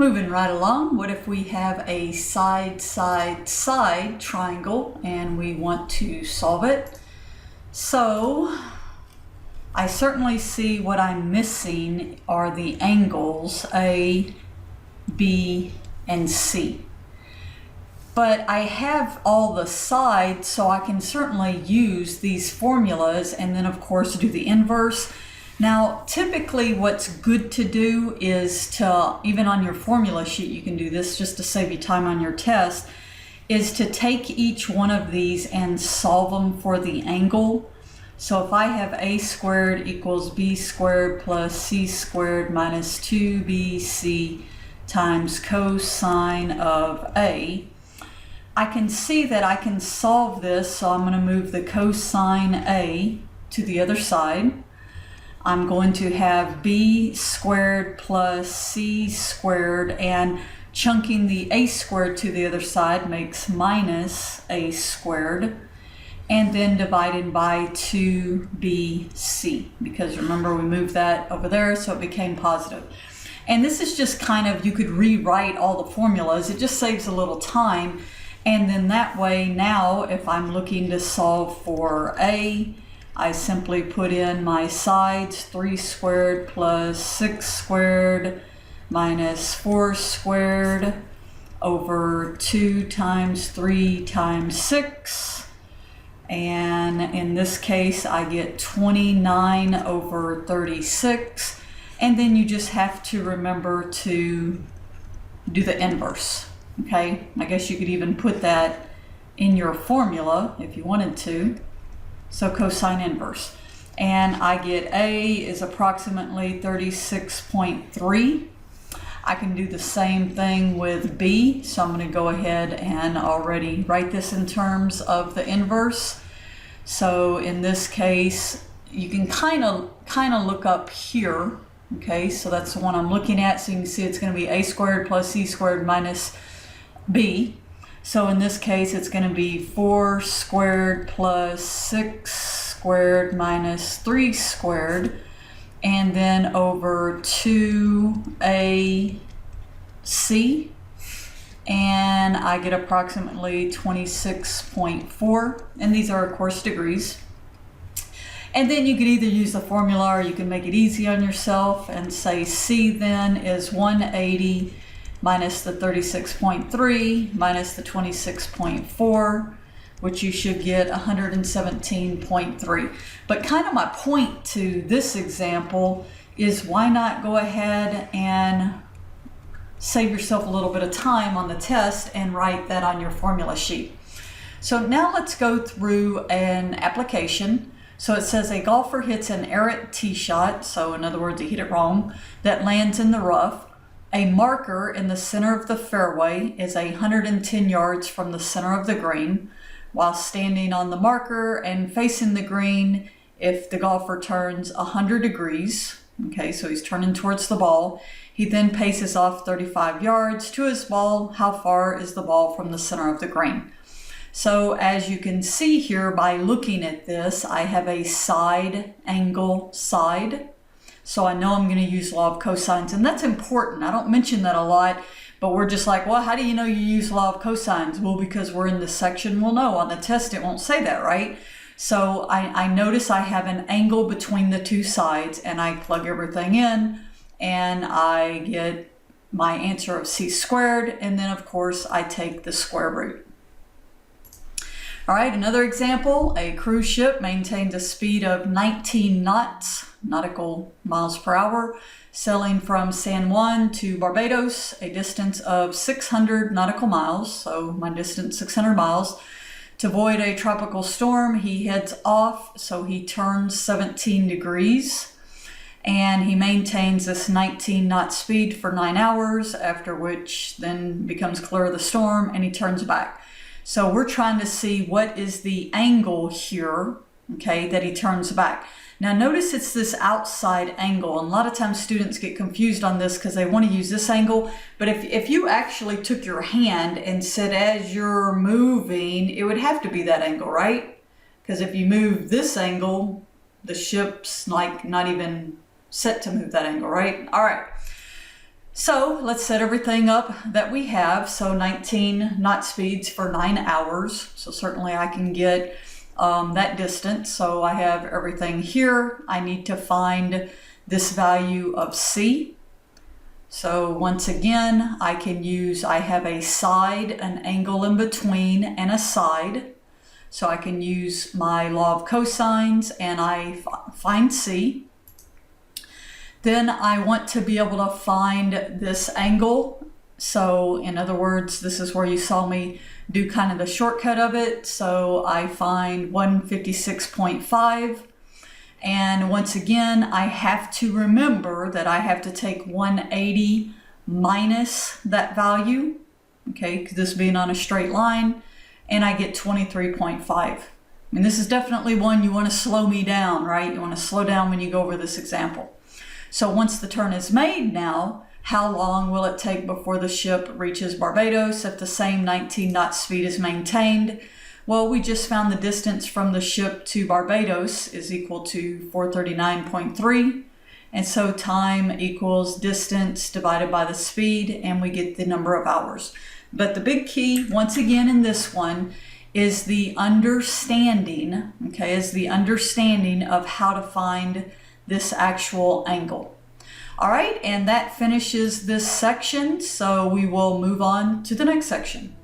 Moving right along, what if we have a side, side, side triangle and we want to solve it? So I certainly see what I'm missing are the angles A, B, and C. But I have all the sides, so I can certainly use these formulas and then of course do the inverse. Now, typically what's good to do is to, even on your formula sheet, you can do this just to save you time on your test, is to take each one of these and solve them for the angle. So if I have a squared equals b squared plus c squared minus 2bc times cosine of a, I can see that I can solve this, so I'm going to move the cosine a to the other side. I'm going to have b squared plus c squared, and chunking the a squared to the other side makes minus a squared, and then divided by 2bc, because remember we moved that over there so it became positive. And this is just kind of, you could rewrite all the formulas, it just saves a little time, and then that way now if I'm looking to solve for a, I simply put in my sides, 3 squared plus 6 squared minus 4 squared over 2 times 3 times 6. And in this case, I get 29 over 36. And then you just have to remember to do the inverse, okay? I guess you could even put that in your formula if you wanted to. So cosine inverse. And I get A is approximately 36.3. I can do the same thing with B. So I'm going to go ahead and already write this in terms of the inverse. So in this case, you can kind of look up here. Okay, so that's the one I'm looking at. So you can see it's going to be a squared plus c squared minus b. So in this case, it's going to be 4 squared plus 6 squared minus 3 squared, and then over 2ac, and I get approximately 26.4, and these are of course degrees. And then you could either use the formula or you can make it easy on yourself and say c then is 180 minus the 36.3 minus the 26.4, which you should get 117.3. But kind of my point to this example is why not go ahead and save yourself a little bit of time on the test and write that on your formula sheet. So now let's go through an application. So it says a golfer hits an errant tee shot, so in other words he hit it wrong, that lands in the rough. A marker in the center of the fairway is 110 yards from the center of the green. While standing on the marker and facing the green, if the golfer turns 100 degrees, okay, so he's turning towards the ball, he then paces off 35 yards to his ball. How far is the ball from the center of the green? So as you can see here by looking at this, I have a side angle side. So I know I'm going to use law of cosines, and that's important. I don't mention that a lot, but we're just like, well, how do you know you use law of cosines? Well, because we're in this section, we'll know. On the test, it won't say that, right? So I notice I have an angle between the two sides, and I plug everything in, and I get my answer of c squared, and then of course I take the square root. All right, another example, a cruise ship maintains a speed of 19 knots, nautical miles per hour, sailing from San Juan to Barbados, a distance of 600 nautical miles, so my distance 600 miles. To avoid a tropical storm, he heads off, so he turns 17 degrees, and he maintains this 19 knot speed for 9 hours, after which then becomes clear of the storm, and he turns back. So we're trying to see what is the angle here, okay, that he turns back. Now notice it's this outside angle, and a lot of times students get confused on this because they want to use this angle, but if you actually took your hand and said as you're moving, it would have to be that angle, right? Because if you move this angle, the ship's like not even set to move that angle, right? All right. So let's set everything up that we have. So 19 knot speeds for 9 hours. So certainly I can get that distance. So I have everything here. I need to find this value of C. So once again, I have a side, an angle in between, and a side. So I can use my law of cosines and I find C. Then I want to be able to find this angle. So in other words, this is where you saw me do kind of the shortcut of it. So I find 156.5. And once again, I have to remember that I have to take 180 minus that value, okay, because this being on a straight line, and I get 23.5. I mean, this is definitely one you want to slow me down, right? You want to slow down when you go over this example. So once the turn is made now, how long will it take before the ship reaches Barbados if the same 19 knot speed is maintained? Well, we just found the distance from the ship to Barbados is equal to 439.3. And so time equals distance divided by the speed, and we get the number of hours. But the big key, once again in this one, is the understanding, okay, is the understanding of how to find this actual angle. All right, and that finishes this section, so we will move on to the next section.